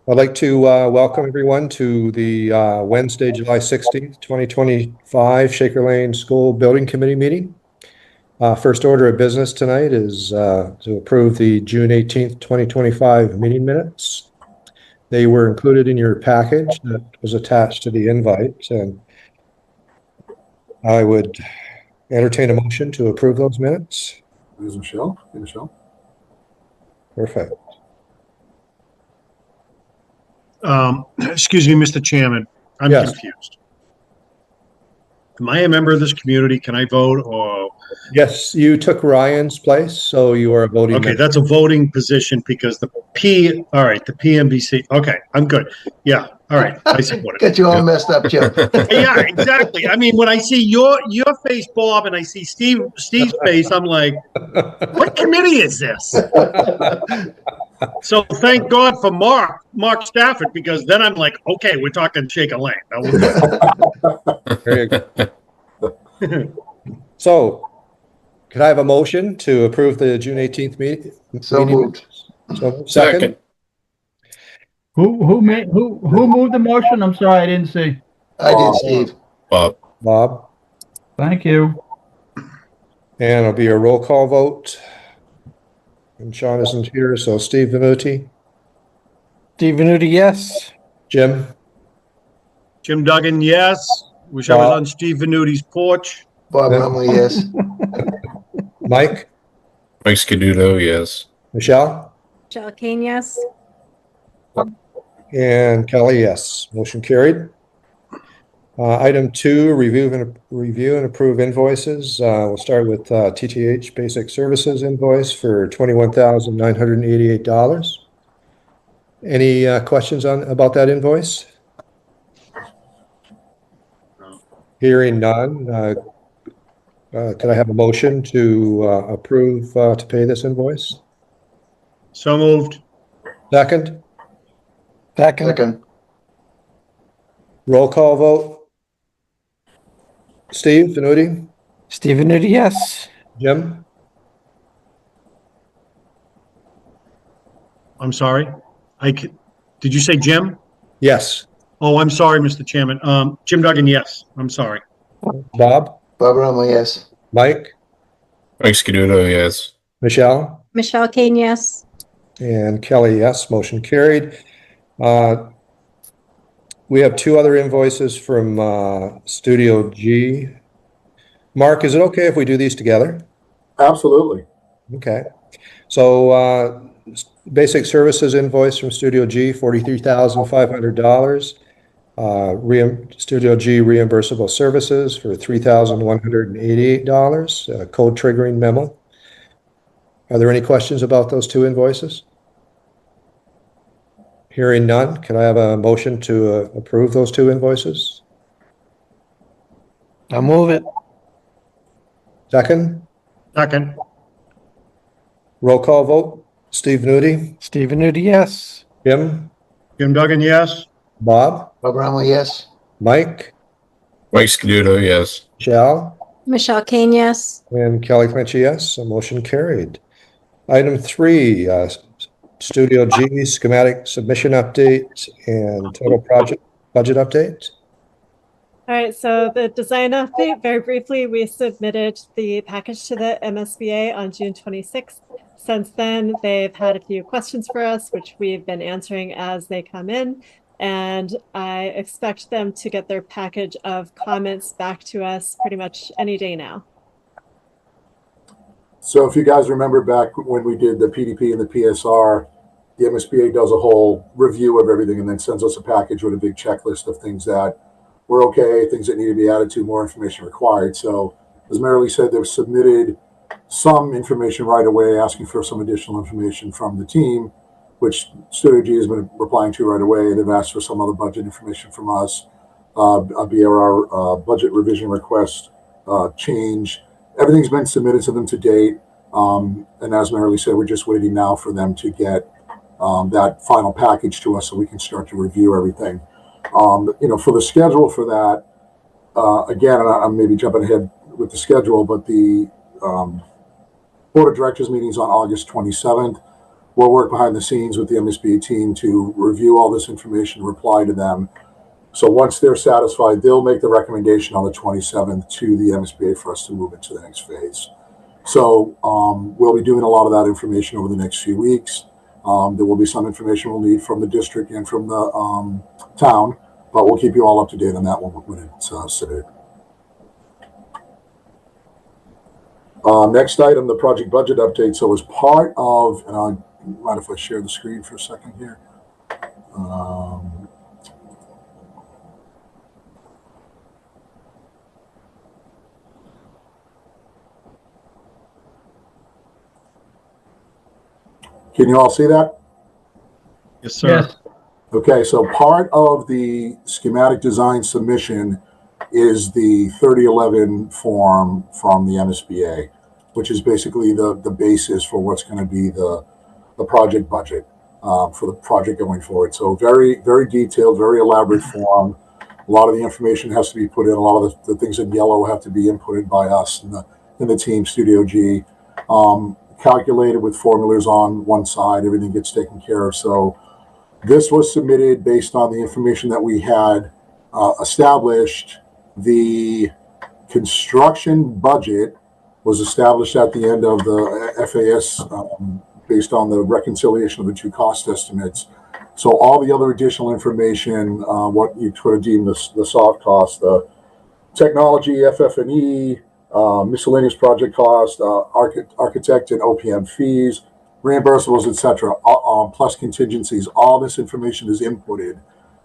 I'd like to welcome everyone to the Wednesday, July 16th, 2025 Shaker Lane School Building Committee meeting. First order of business tonight is to approve the June 18th, 2025 meeting minutes. They were included in your package that was attached to the invite, and I would entertain a motion to approve those minutes. There's Michelle. Hey, Michelle. Perfect. Excuse me, Mr. Chairman, I'm Yes. confused. Am I a member of this community? Can I vote or? Yes, you took Ryan's place, so you are a voting Okay, member. that's a voting position because the PMBC. Okay, I'm good. Yeah, all right, I support it. Get you all messed up, Joe. Yeah, exactly. I mean, when I see your face, Bob, and I see Steve's face, I'm like, what committee is this? So thank God for Mark Stafford, because then I'm like, okay, we're talking Shaker Lane. There you go. So, could I have a motion to approve the June 18th meeting? So moved. So, second. Who moved the motion? I'm sorry, I didn't see. I did, Steve. Bob. Thank you. And it'll be a roll call vote. And Sean isn't here, so Steve Venuti. Steve Venuti, yes. Jim. Jim Duggan, yes. Wish I was on Steve Venuti's porch. Bob Rumley, yes. Mike. Mike Scaduto, yes. Michelle. Michelle Kane, yes. And Kelly, yes. Motion carried. Item 2, review and approve invoices. We'll start with TTH Basic Services invoice for $21,988. Any questions about that invoice? Hearing none. Could I have a motion to approve to pay this invoice? So moved. Second. Second. Roll call vote. Steve Venuti. Steve Venuti, yes. Jim. I'm sorry. Did you say Jim? Yes. Oh, I'm sorry, Mr. Chairman. Jim Duggan, yes. I'm sorry. Bob. Bob Rumley, yes. Mike. Mike Scaduto, yes. Michelle. Michelle Kane, yes. And Kelly, yes. Motion carried. We have 2 other invoices from Studio G. Mark, is it okay if we do these together? Absolutely. Okay. So basic services invoice from Studio G, $43,500. Studio G reimbursable services for $3,188. Code triggering memo. Are there any questions about those 2 invoices? Hearing none, can I have a motion to approve those 2 invoices? I'll move it. Second. Second. Roll call vote. Steve Venuti. Steve Venuti, yes. Jim. Jim Duggan, yes. Bob. Bob Rumley, yes. Mike. Mike Scaduto, yes. Michelle. Michelle Kane, yes. And Kelly Clinch, yes. So motion carried. Item 3, Studio G schematic submission update and total project budget update. All right, so the design update, very briefly, we submitted the package to the MSBA on June 26th. Since then, they've had a few questions for us, which we've been answering as they come in. And I expect them to get their package of comments back to us pretty much any day now. So if you guys remember back when we did the PDP and the PSR, the MSBA does a whole review of everything and then sends us a package with a big checklist of things that were okay, things that need to be added to, more information required. So as Marilee said, they've submitted some information right away, asking for some additional information from the team, which Studio G has been replying to right away. They've asked for some other budget information from us, a BRR budget revision request change. Everything's been submitted to them to date. And as Marilee said, we're just waiting now for them to get that final package to us so we can start to review everything. For the schedule for that, again, and I'm maybe jumping ahead with the schedule, but the Board of Directors meetings on August 27th. we'll work behind the scenes with the MSBA team to review all this information, reply to them. So once they're satisfied, they'll make the recommendation on the 27th to the MSBA for us to move into the next phase. So we'll be doing a lot of that information over the next few weeks. There will be some information we'll need from the district and from the town, but we'll keep you all up to date on that when it's submitted. Next item, the project budget update. So as part of, and I mind if I share the screen for a second here. Can you all see that? Yes, sir. Yes. Okay, so part of the schematic design submission is the 3011 form from the MSBA, which is basically the basis for what's going to be the project budget for the project going forward. So very, very detailed, very elaborate form. A lot of the information has to be put in. A lot of the things in yellow have to be inputted by us in the team, Studio G. Calculated with formulas on one side, everything gets taken care of. So this was submitted based on the information that we had established. The construction budget was established at the end of the FAS based on the reconciliation of the two cost estimates. So all the other additional information, what you could have deemed the soft cost, the technology, FF&E, miscellaneous project cost, architect and OPM fees, reimbursables, etc., plus contingencies. All this information is inputted,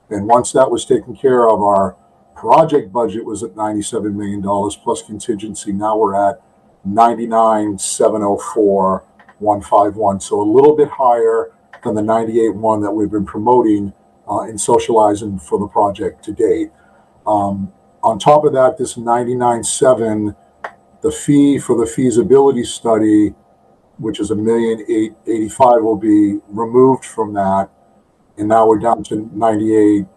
and once that was taken care of, our project budget was at $97 million plus contingency. Now we're at $99,704,151, so a little bit higher than the $98,100 that we've been promoting and socializing for the project to date. On top of that, this $99,700. The fee for the feasibility study, which is $1,885,000, will be removed from that, and now we're down to $98,600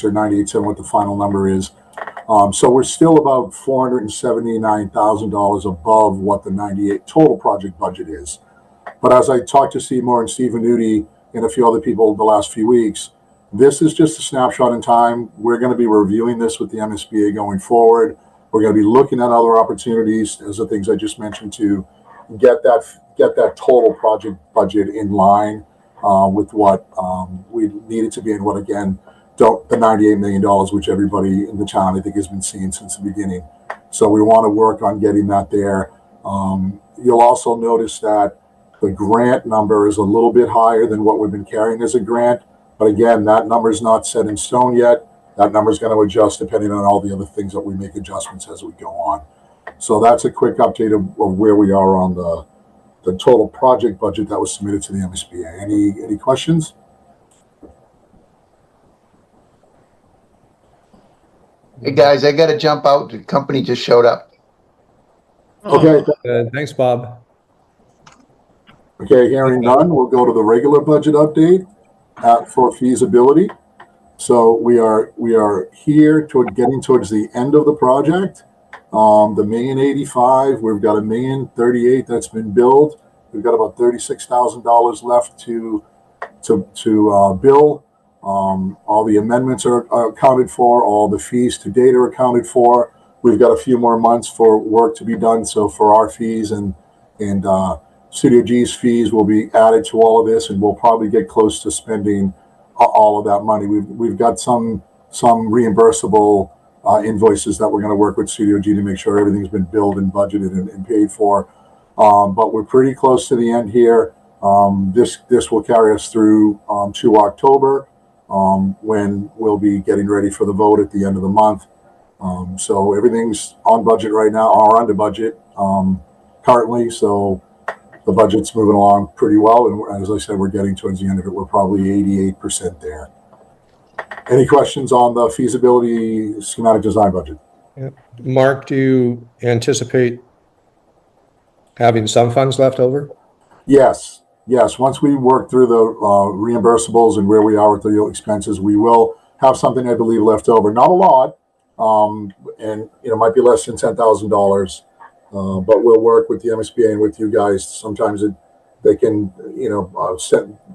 or $98,700, what the final number is. So we're still about $479,000 above what the $98,000 total project budget is. But as I talked to Seymour and Steve Venuti and a few other people the last few weeks, this is just a snapshot in time. We're going to be reviewing this with the MSBA going forward. We're going to be looking at other opportunities, as the things I just mentioned, to get that total project budget in line with what we need it to be, and what, again, the $98 million, which everybody in the town, I think, has been seeing since the beginning. So we want to work on getting that there. You'll also notice that the grant number is a little bit higher than what we've been carrying as a grant. But again, that number is not set in stone yet. That number is going to adjust depending on all the other things that we make adjustments as we go on. So that's a quick update of where we are on the total project budget that was submitted to the MSBA. Any questions? Hey, guys, I got to jump out. The company just showed up. Okay. Thanks, Bob. Okay, hearing none, we'll go to the regular budget update for feasibility. So we are here getting towards the end of the project. The $1,085,000, we've got $1,038,000 that's been billed. We've got about $36,000 left to bill. All the amendments are accounted for. All the fees to date are accounted for. We've got a few more months for work to be done. So for our fees and Studio G's fees will be added to all of this, and we'll probably get close to spending all of that money. We've got some reimbursable invoices that we're going to work with Studio G to make sure everything's been billed and budgeted and paid for. But we're pretty close to the end here. This will carry us through to October, when we'll be getting ready for the vote at the end of the month. So everything's on budget right now, or under budget currently. So the budget's moving along pretty well. And as I said, we're getting towards the end of it. We're probably 88% there. Any questions on the feasibility schematic design budget? Yeah. Mark, do you anticipate having some funds left over? Yes. Once we work through the reimbursables and where we are with the expenses, we will have something, I believe, left over. Not a lot, and might be less than $10,000. But we'll work with the MSBA and with you guys. Sometimes they can,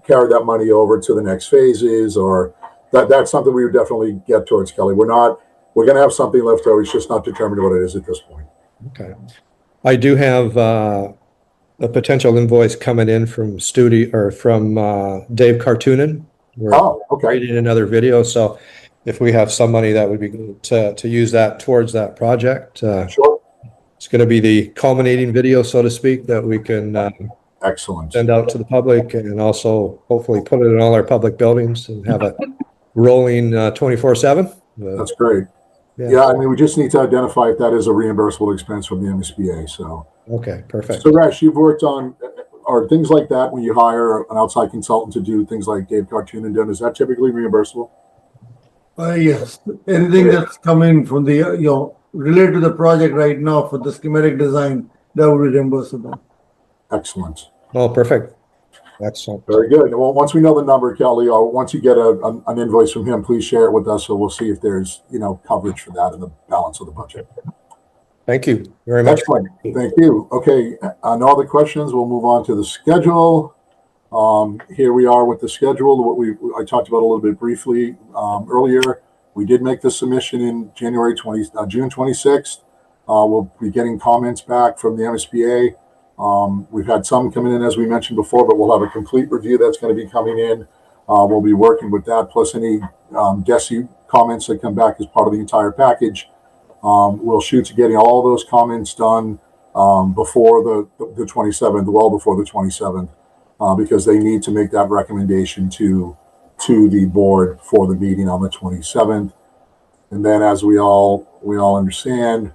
carry that money over to the next phases, or that's something we would definitely get towards, Kelly. We're going to have something left over. It's just not determined what it is at this point. Okay. I do have a potential invoice coming in from Dave Cartoonan. We're Okay. creating another video, so if we have some money, that would be good to use that towards that project. Sure. It's going to be the culminating video, so to speak, that we can Excellent. send out to the public, and also hopefully put it in all our public buildings and have it rolling 24/7. That's great. Yeah, I mean, we just need to identify if that is a reimbursable expense from the MSBA. So, okay, perfect. So Rash, you've worked on, are things like that when you hire an outside consultant to do things like Dave Cartoonan done, is that typically reimbursable? Yes, anything that's coming from the, related to the project right now for the schematic design, that would be reimbursable. Excellent. Oh, perfect. Excellent. Very good. Well, once we know the number, Kelly, or once you get an invoice from him, please share it with us, so we'll see if there's, coverage for that in the balance of the budget. Thank you very much. Excellent. Thank you. Okay, no other questions. We'll move on to the schedule. Here we are with the schedule. What I talked about a little bit briefly earlier. We did make the submission in June 26th. We'll be getting comments back from the MSBA. We've had some coming in, as we mentioned before, but we'll have a complete review that's going to be coming in. We'll be working with that, plus any DESI comments that come back as part of the entire package. We'll shoot to getting all those comments done before the 27th, well before the 27th, because they need to make that recommendation to the board for the meeting on the 27th. And then, as we all understand,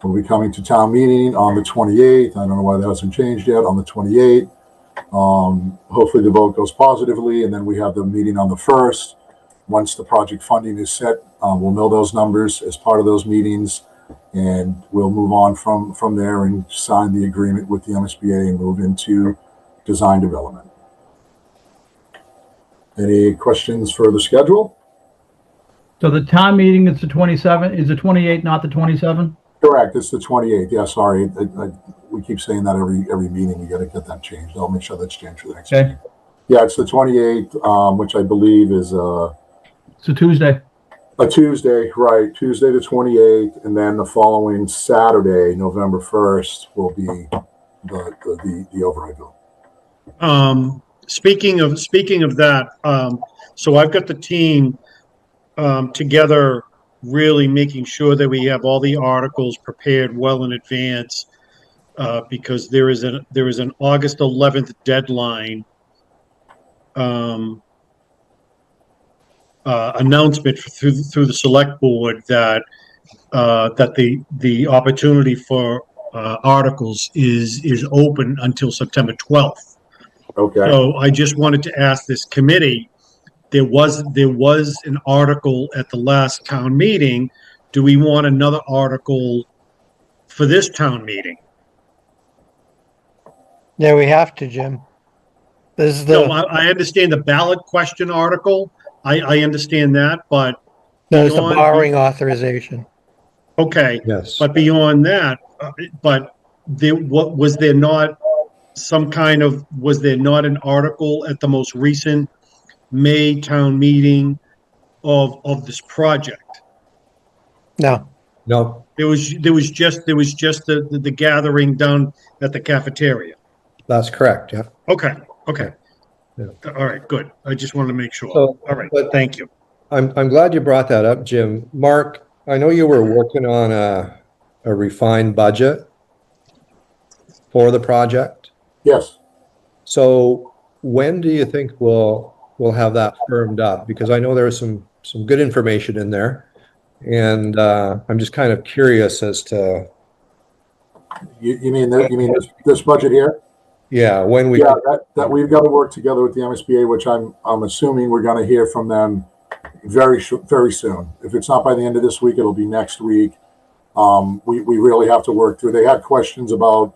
we'll be coming to town meeting on the 28th. I don't know why that hasn't changed yet. On the 28th, hopefully the vote goes positively, and then we have the meeting on the 1st. Once the project funding is set, we'll know those numbers as part of those meetings, and we'll move on from there and sign the agreement with the MSBA and move into design development. Any questions for the schedule? So the town meeting is the 27th, is the 28th, not the 27th? Correct. It's the 28th. Yeah, sorry. We keep saying that every meeting. We got to get that changed. I'll make sure that's changed for the next meeting. Yeah, it's the 28th, which I believe is it's a Tuesday. A Tuesday, right? Tuesday the 28th, and then the following Saturday, November 1st, will be the override bill. Speaking of that, so I've got the team together, really making sure that we have all the articles prepared well in advance, because there is an August 11th deadline announcement through the select board that the opportunity for articles is open until September 12th. Okay. So I just wanted to ask this committee, there was an article at the last town meeting. Do we want another article for this town meeting? Yeah, we have to, Jim. This is No, I understand the ballot question article. I understand that, but no, it's a beyond- borrowing authorization. okay. Yes. But beyond that, was there not an article at the most recent May town meeting of this project? No. There was just the gathering down at the cafeteria. That's correct. Yeah. Okay. Yeah. All right, good. I just wanted to make sure. So, All right, but- thank you. I'm glad you brought that up, Jim. Mark, I know you were working on a refined budget for the project. Yes. So when do you think we'll have that firmed up? Because I know there's some good information in there, and I'm just kind of curious as to. You mean this budget here? Yeah, when we. Yeah, that we've got to work together with the MSBA, which I'm assuming we're going to hear from them very soon. If it's not by the end of this week, it'll be next week. We really have to work through. They had questions about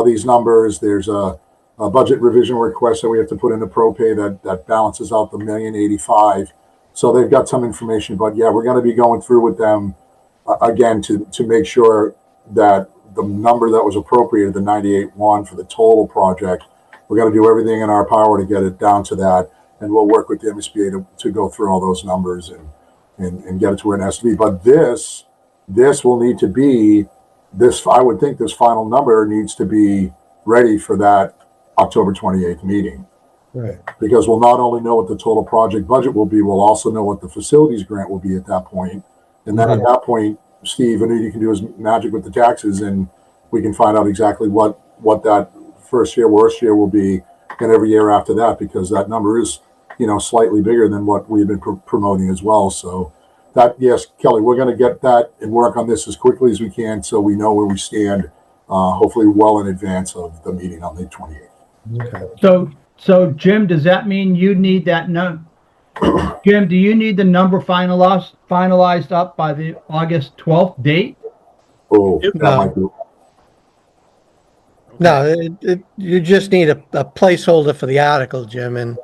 these numbers. There's a budget revision request that we have to put into ProPay that balances out the $1,085,000. So they've got some information, but yeah, we're going to be going through with them again to make sure that the number that was appropriated, the 98.1 for the total project, we're going to do everything in our power to get it down to that. And we'll work with the MSBA to go through all those numbers and get it to where it has to be. But this will need to be, I would think this final number needs to be ready for that October 28th meeting. Right. Because we'll not only know what the total project budget will be, we'll also know what the facilities grant will be at that point. And then at that point, Steve, I know you can do his magic with the taxes, and we can find out exactly what that first year, worst year will be, and every year after that, because that number is, slightly bigger than what we've been promoting as well. So that, yes, Kelly, we're going to get that and work on this as quickly as we can so we know where we stand, hopefully well in advance of the meeting on the 28th. Okay. So Jim, does that mean you need that Jim, do you need the number finalized up by the August 12th date? Oh, that might be. No, you just need a placeholder for the article, Jim, and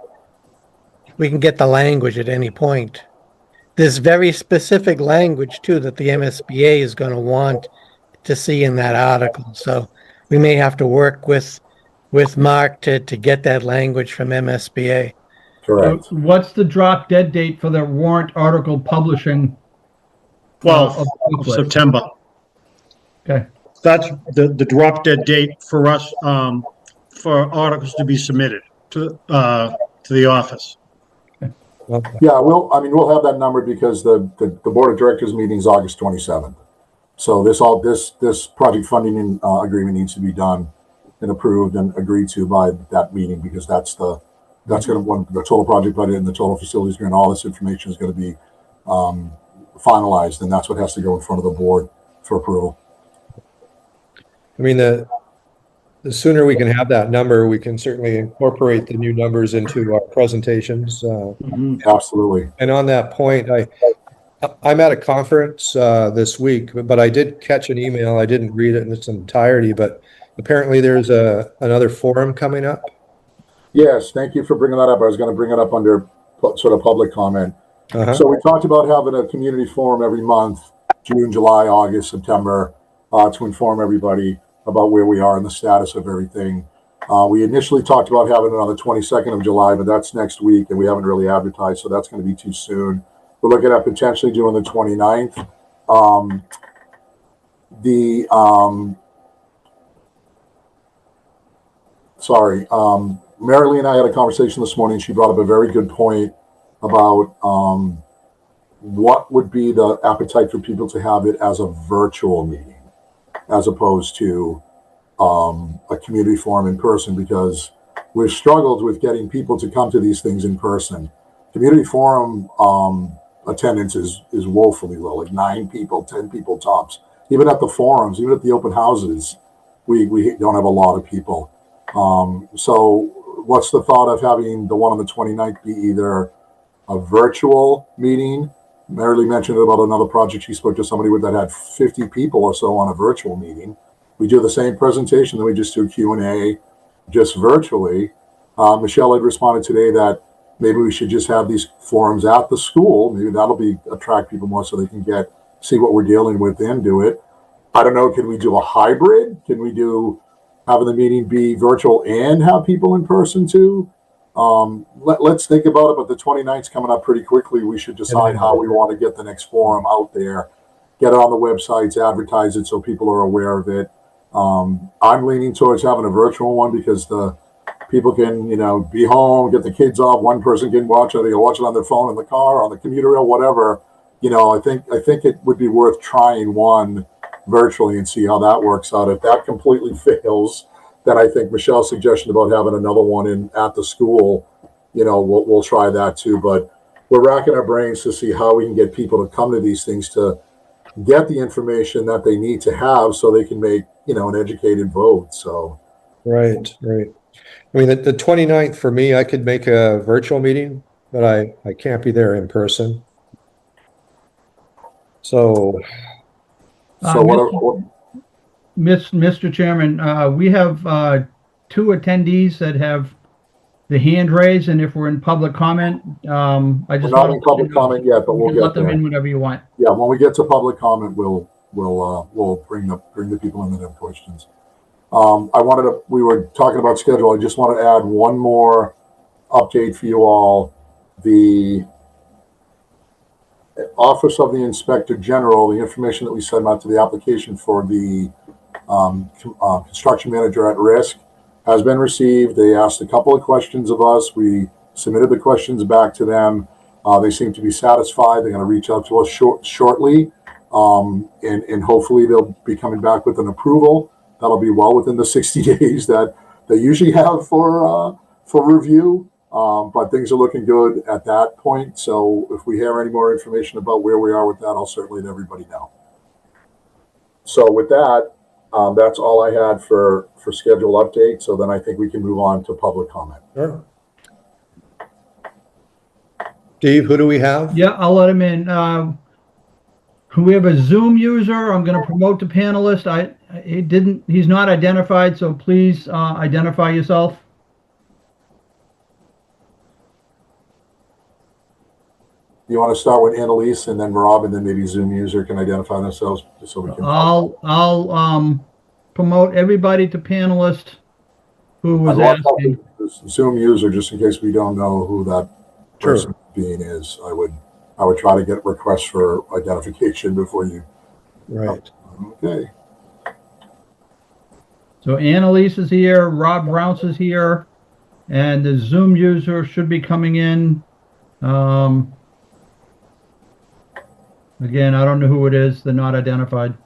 we can get the language at any point. There's very specific language, too, that the MSBA is going to want to see in that article. So we may have to work with Mark to get that language from MSBA. Correct. So what's the drop dead date for the warrant article publishing? 12th of September. Okay. That's the drop dead date for us, for articles to be submitted to the office. Okay. Yeah, we'll have that number because the board of directors meeting is August 27th. So this project funding agreement needs to be done and approved and agreed to by that meeting, because that's going to, when the total project budget and the total facilities grant, all this information is going to be finalized, and that's what has to go in front of the board for approval. I mean, the sooner we can have that number, we can certainly incorporate the new numbers into our presentations. Absolutely. And on that point, I'm at a conference this week, but I did catch an email. I didn't read it in its entirety, but apparently there's another forum coming up. Yes, thank you for bringing that up. I was going to bring it up under sort of public comment. So we talked about having a community forum every month, June, July, August, September, to inform everybody about where we are and the status of everything. We initially talked about having it on the 22nd of July, but that's next week, and we haven't really advertised, so that's going to be too soon. We're looking at potentially doing the 29th. Mary Lee and I had a conversation this morning. She brought up a very good point about what would be the appetite for people to have it as a virtual meeting, as opposed to a community forum in person, because we've struggled with getting people to come to these things in person. Community forum attendance is woefully low, like 9 people, 10 people tops. Even at the forums, even at the open houses, we don't have a lot of people. So what's the thought of having the one on the 29th be either a virtual meeting? Mary Lee mentioned about another project she spoke to somebody with that had 50 people or so on a virtual meeting. We do the same presentation, then we just do Q&A just virtually. Michelle had responded today that maybe we should just have these forums at the school. Maybe that'll attract people more so they can see what we're dealing with and do it. I don't know, can we do a hybrid? Can we do having the meeting be virtual and have people in person too? Let's think about it, but the 29th is coming up pretty quickly. We should decide how we want to get the next forum out there, get it on the websites, advertise it so people are aware of it. I'm leaning towards having a virtual one because the people can, be home, get the kids off. One person can watch it. They can watch it on their phone in the car, on the commuter rail, whatever. I think it would be worth trying one virtually and see how that works out. If that completely fails, then I think Michelle's suggestion about having another one at the school, we'll try that too. But we're racking our brains to see how we can get people to come to these things to get the information that they need to have so they can make, an educated vote. So. Right. I mean, the 29th for me, I could make a virtual meeting, but I can't be there in person. So Mr. Chairman, we have 2 attendees that have the hand raised, and if we're in public comment, I just we're not in public comment yet, but we'll let get them in whenever you want. Yeah, when we get to public comment, we'll bring the people in that have questions. We were talking about schedule. I just want to add one more update for you all. The Office of the Inspector General, the information that we sent out to the application for the construction manager at risk has been received. They asked a couple of questions of us. We submitted the questions back to them. They seem to be satisfied. They're going to reach out to us shortly, and hopefully they'll be coming back with an approval. That'll be well within the 60 days that they usually have for review. But things are looking good at that point. So if we hear any more information about where we are with that, I'll certainly let everybody know. So with that, that's all I had for schedule update. So then I think we can move on to public comment. Sure. Steve, who do we have? Yeah, I'll let him in. We have a Zoom user. I'm going to promote the panelist. He's not identified, so please identify yourself. You want to start with Annalise and then Rob, and then maybe Zoom user can identify themselves so we can. I'll promote everybody to panelist who was asking. Zoom user, just in case we don't know who that person being is. I would try to get requests for identification before you. Right. Okay. So Annalise is here, Rob Rounce is here, and the Zoom user should be coming in. Again, I don't know who it is. They're not identified.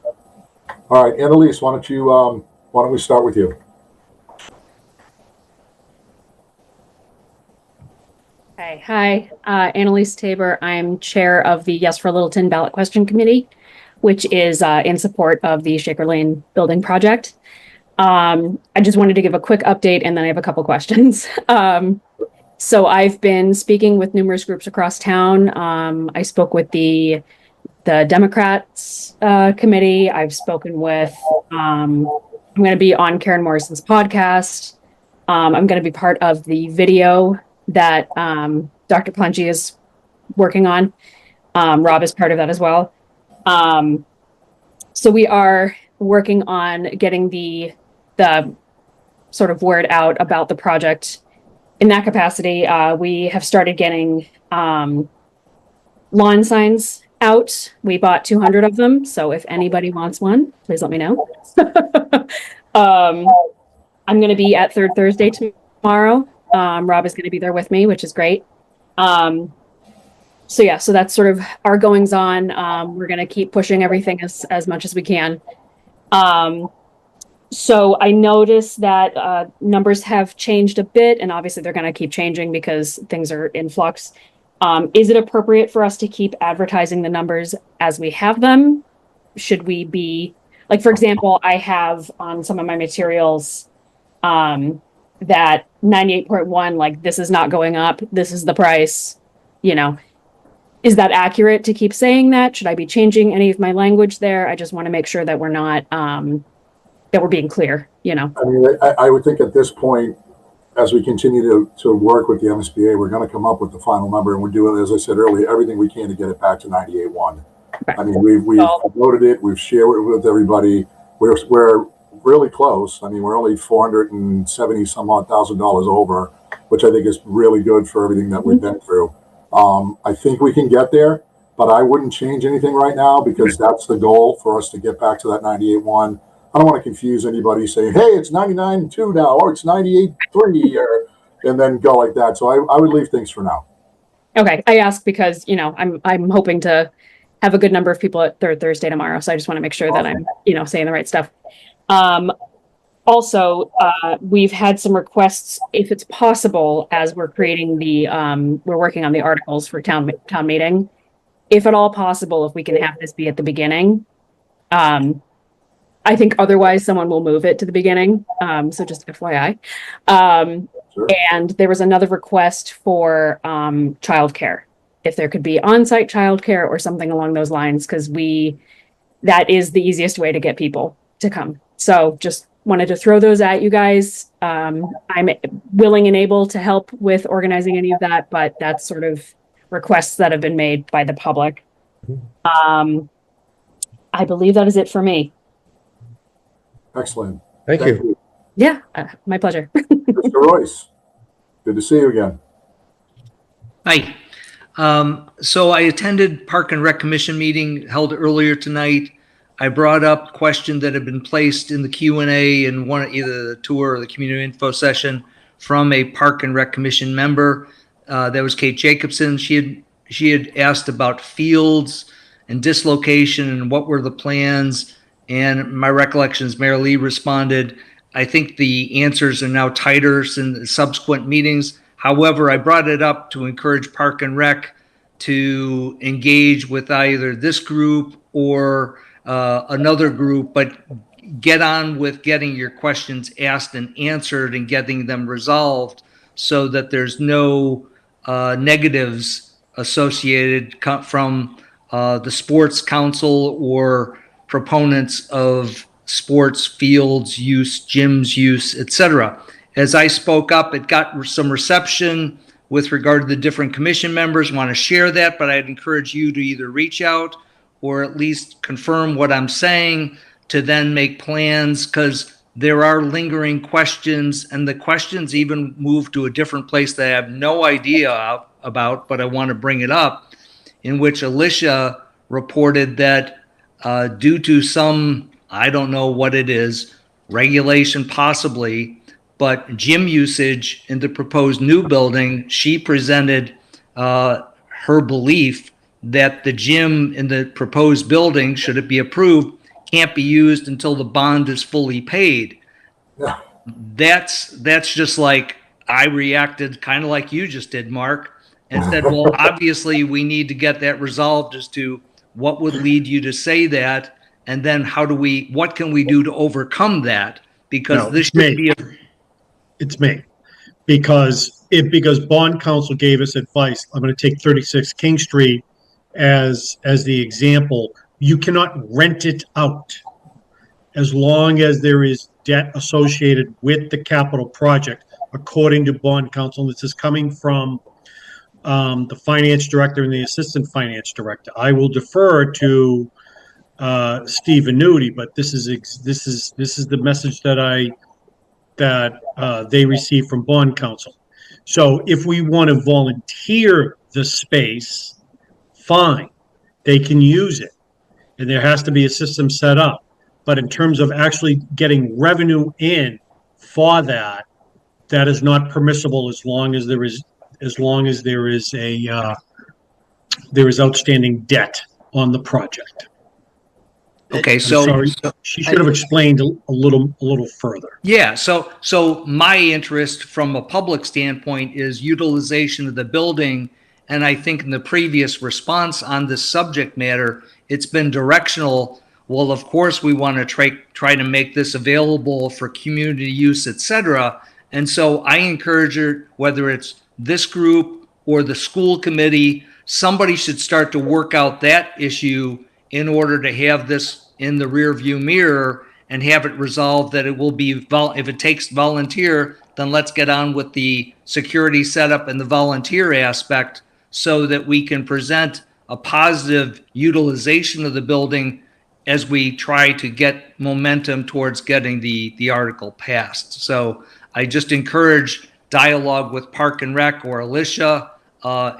All right, Annalise, why don't we start with you? Okay. Hi, Annalise Tabor. I'm chair of the Yes for Littleton Ballot Question Committee, which is in support of the Shaker Lane building project. I just wanted to give a quick update, and then I have a couple questions. So I've been speaking with numerous groups across town. I spoke with the Democrats committee. I've spoken with, I'm going to be on Karen Morrison's podcast. I'm going to be part of the video that Dr. Plenty is working on. Rob is part of that as well. So we are working on getting the sort of word out about the project. In that capacity, we have started getting lawn signs out. We bought 200 of them. So if anybody wants one, please let me know. I'm going to be at Third Thursday tomorrow. Rob is going to be there with me, which is great. So that's sort of our goings on. We're going to keep pushing everything as much as we can. So I noticed that numbers have changed a bit, and obviously they're going to keep changing because things are in flux. Is it appropriate for us to keep advertising the numbers as we have them? Should we be, like, for example, I have on some of my materials that 98.1, like, this is not going up, this is the price, is that accurate to keep saying that? Should I be changing any of my language there? I just want to make sure that we're not, that we're being clear, I mean, I would think at this point, as we continue to work with the MSBA, we're going to come up with the final number, and we're doing, as I said earlier, everything we can to get it back to 98.1. Right. I mean, we've uploaded it, we've shared it with everybody. We're really close. I mean, we're only $470 some odd thousand over, which I think is really good for everything that we've been through. I think we can get there, but I wouldn't change anything right now because that's the goal for us to get back to that 98.1. I don't want to confuse anybody saying, hey, it's 99.2 now, or it's 98.3, and then go like that. So I would leave things for now. Okay. I ask because, I'm hoping to have a good number of people at Third Thursday tomorrow. So I just want to make sure that I'm, saying the right stuff. Also, we've had some requests, if it's possible, as we're creating we're working on the articles for town meeting, if at all possible, if we can have this be at the beginning. I think otherwise someone will move it to the beginning. So just FYI. Sure. And there was another request for childcare, if there could be on-site childcare or something along those lines, because that is the easiest way to get people to come. So just wanted to throw those at you guys. I'm willing and able to help with organizing any of that, but that's sort of requests that have been made by the public. I believe that is it for me. Excellent. Thank you. Yeah, my pleasure. Mr. Royce, good to see you again. Hi. So I attended Park and Rec Commission meeting held earlier tonight. I brought up questions that had been placed in the Q&A in either the tour or the community info session from a Park and Rec Commission member. That was Kate Jacobson. She had asked about fields and dislocation and what were the plans. And my recollection is Mayor Lee responded, I think the answers are now tighter in subsequent meetings. However, I brought it up to encourage Park and Rec to engage with either this group or another group, but get on with getting your questions asked and answered and getting them resolved so that there's no negatives associated from the sports council or proponents of sports fields use, gyms use, etc. As I spoke up, it got some reception with regard to the different commission members. Want to share that, but I'd encourage you to either reach out or at least confirm what I'm saying to then make plans, because there are lingering questions, and the questions even move to a different place that I have no idea about, but I want to bring it up, in which Alicia reported that due to some, I don't know what it is, regulation possibly, but gym usage in the proposed new building, she presented her belief that the gym in the proposed building, should it be approved, can't be used until the bond is fully paid. Yeah. That's just like, I reacted kind of like you just did, Mark, and said, well, obviously we need to get that resolved as to what would lead you to say that, and then what can we do to overcome that? Because this should be It's me. Because bond counsel gave us advice. I'm going to take 36 King Street as the example. You cannot rent it out as long as there is debt associated with the capital project, according to bond counsel. This is coming from the finance director and the assistant finance director. I will defer to Steve Venuti, but this is the message that they received from bond counsel. So if we want to volunteer the space, fine, they can use it, and there has to be a system set up. But in terms of actually getting revenue in for that, that is not permissible as long as there is outstanding debt on the project. Okay, I'm so sorry, she should have explained a little further. yeah, so my interest from a public standpoint is utilization of the building, and I think in the previous response on this subject matter, it's been directional. Well, of course, we want to try to make this available for community use, etc. And so I encourage her, whether it's this group or the school committee, somebody should start to work out that issue in order to have this in the rear view mirror and have it resolved that it will be, if it takes volunteer, then let's get on with the security setup and the volunteer aspect so that we can present a positive utilization of the building as we try to get momentum towards getting the article passed. So I just encourage dialogue with Park and Rec or Alicia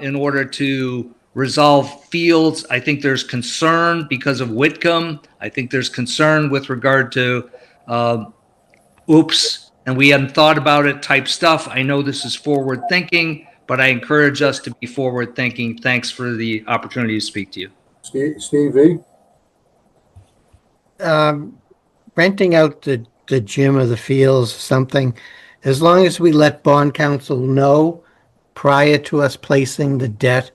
in order to resolve fields. I think there's concern because of Whitcomb. I think there's concern with regard to oops, and we hadn't thought about it type stuff. I know this is forward thinking, but I encourage us to be forward thinking. Thanks for the opportunity to speak to you. Steve V? Renting out the gym or the fields, something, as long as we let bond counsel know prior to us placing the debt,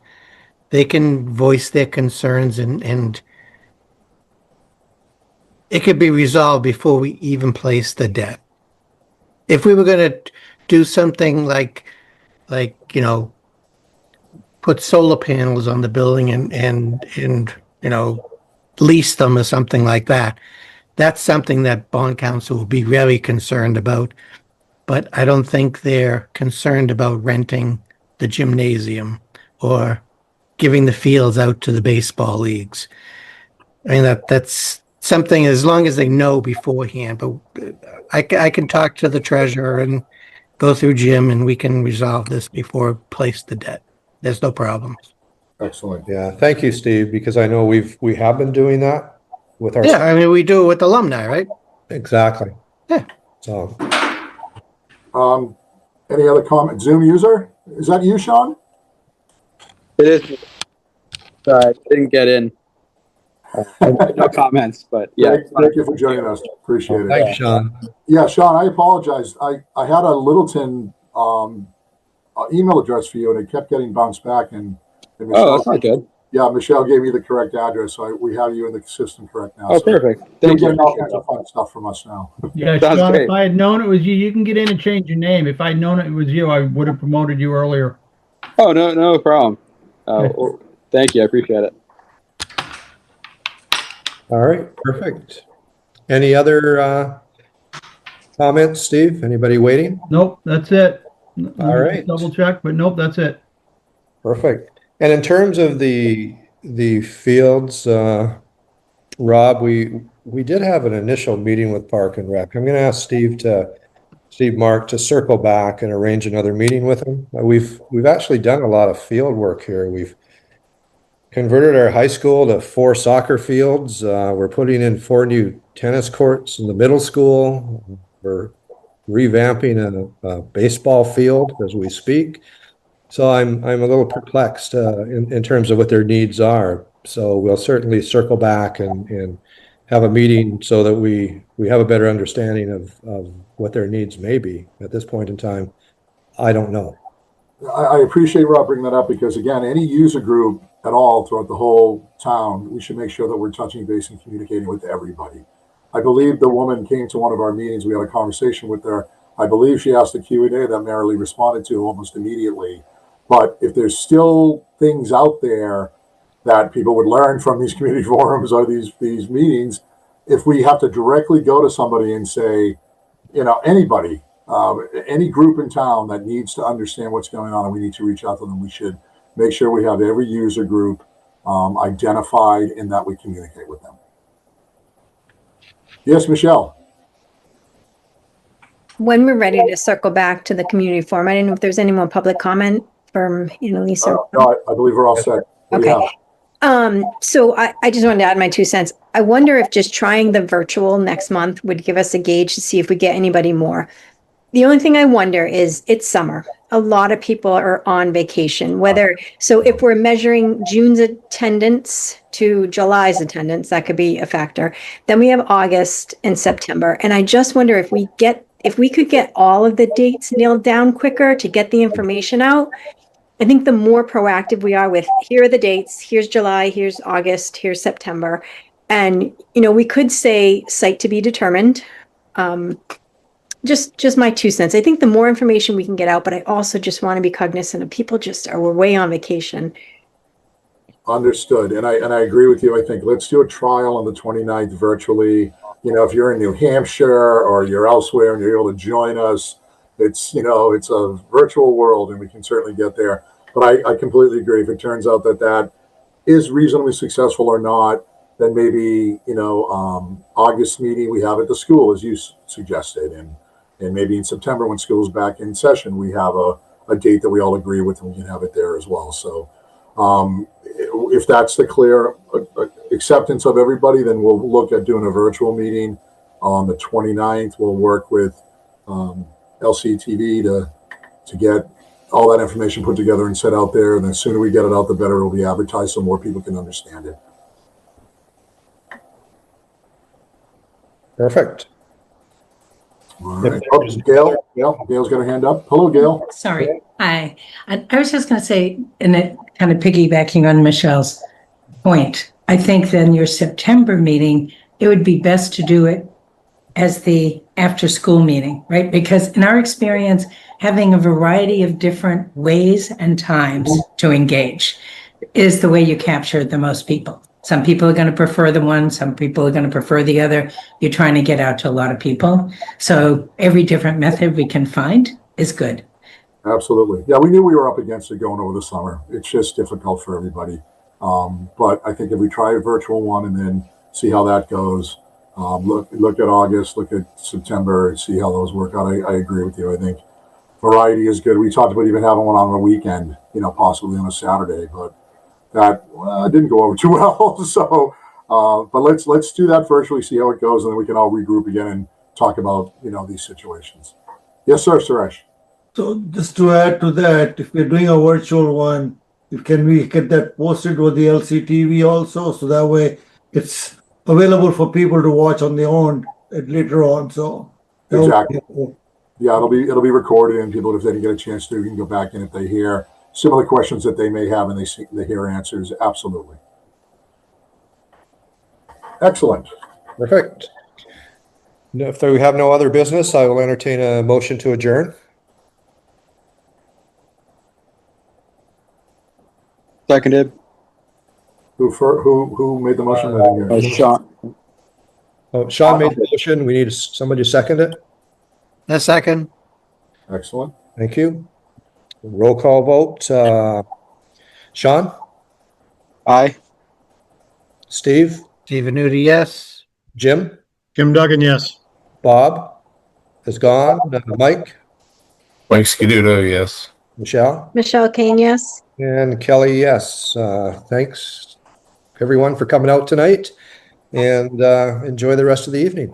they can voice their concerns and it could be resolved before we even place the debt. If we were going to do something like, you know, put solar panels on the building and you know, lease them or something like that, that's something that bond counsel will be very concerned about. But I don't think they're concerned about renting the gymnasium or giving the fields out to the baseball leagues. I mean, something as long as they know beforehand, but I can talk to the treasurer and go through Jim and we can resolve this before place the debt. There's no problem. Excellent. Yeah, thank you, Steve, because I know we have been doing that with our. Yeah, I mean, we do it with alumni, right? Exactly. Yeah. So, any other comment? Zoom user? Is that you, Sean? It is. Sorry, I didn't get in. No comments, but yeah. Thank you for joining us. Appreciate it. thank you, Sean. Yeah, Sean, I apologize. I had a Littleton email address for you, and it kept getting bounced back. And Oh, that's not good. Yeah, Michelle gave me the correct address, so we have you in the system correct now. Oh, so perfect. you're Thank you. getting all kinds of fun stuff from us now. Yeah, Sounds Sean, great. if I had known it was you, you can get in and change your name. If I'd known it was you, I would have promoted you earlier. Oh, no problem. Well, thank you. I appreciate it. All right, perfect. Any other comments, Steve? Anybody waiting? Nope, that's it. All right. Double check, but nope, that's it. Perfect. And in terms of the fields, Rob, we did have an initial meeting with Park and Rec. I'm going to ask Steve Mark to circle back and arrange another meeting with him. We've actually done a lot of field work here. We've converted our high school to 4 soccer fields. We're putting in 4 new tennis courts in the middle school. We're revamping a baseball field as we speak. So I'm a little perplexed in terms of what their needs are. So we'll certainly circle back and have a meeting so that we have a better understanding of what their needs may be. At this point in time, I don't know. I appreciate Rob bringing that up because, again, any user group at all throughout the whole town, we should make sure that we're touching base and communicating with everybody. I believe the woman came to one of our meetings. We had a conversation with her. I believe she asked the Q&A that Marilee responded to almost immediately. But if there's still things out there that people would learn from these community forums or these meetings, if we have to directly go to somebody and say, anybody, any group in town that needs to understand what's going on and we need to reach out to them, we should make sure we have every user group identified and that we communicate with them. Yes, Michelle. When we're ready to circle back to the community forum, I didn't know if there's any more public comment from Annalise. No, I believe we're all set. Okay. So I just wanted to add my 2 cents. I wonder if just trying the virtual next month would give us a gauge to see if we get anybody more. The only thing I wonder is it's summer. A lot of people are on vacation, so if we're measuring June's attendance to July's attendance, that could be a factor. Then we have August and September. And I just wonder if we could get all of the dates nailed down quicker to get the information out. I think the more proactive we are with, here are the dates, here's July, here's August, here's September. And, we could say site to be determined. Just my 2 cents. I think the more information we can get out, but I also just want to be cognizant of people we're way on vacation. Understood. And I agree with you. I think let's do a trial on the 29th virtually. If you're in New Hampshire or you're elsewhere and you're able to join us, it's a virtual world and we can certainly get there. But I completely agree. If it turns out that is reasonably successful or not, then maybe, August meeting we have at the school, as you suggested. And maybe in September when school's back in session, we have a date that we all agree with and we can have it there as well. So if that's the clear acceptance of everybody, then we'll look at doing a virtual meeting on the 29th. We'll work with LCTV to get all that information put together and set out there. And the sooner we get it out, the better it'll be advertised so more people can understand it. Perfect. All right. Oh, Gail's got her hand up. Hello, Gail. Sorry. Hi. I was just going to say, and it kind of piggybacking on Michelle's point, I think then your September meeting, it would be best to do it as the after school meeting, right? Because in our experience, having a variety of different ways and times to engage is the way you capture the most people. Some people are going to prefer the one, some people are going to prefer the other. You're trying to get out to a lot of people. So every different method we can find is good. Absolutely. Yeah, we knew we were up against it going over the summer. It's just difficult for everybody. But I think if we try a virtual one and then see how that goes. Look at August, look at September, and see how those work out. I agree with you. I think variety is good. We talked about even having one on the weekend, possibly on a Saturday, but that didn't go over too well. So, but let's do that virtually, see how it goes, and then we can all regroup again and talk about these situations. Yes, sir, Suresh. So just to add to that, if we're doing a virtual one, can we get that posted with the LCTV also? So that way it's available for people to watch on their own later on. So exactly. Yeah, it'll be recorded, and people, if they didn't get a chance to, can go back in if they hear similar questions that they may have and they hear answers. Absolutely. Excellent. Perfect. If we have no other business, I will entertain a motion to adjourn. Seconded. Who made the motion? Sean. Oh, Sean made the motion. We need somebody to second it. A second. Excellent. Thank you. Roll call vote. Sean? Aye. Steve? Stephen Nudi, yes. Jim? Jim Duggan, yes. Bob is gone. Mike? Mike Scuduto, yes. Michelle? Michelle Kane, yes. And Kelly, yes. Thanks everyone for coming out tonight, and enjoy the rest of the evening.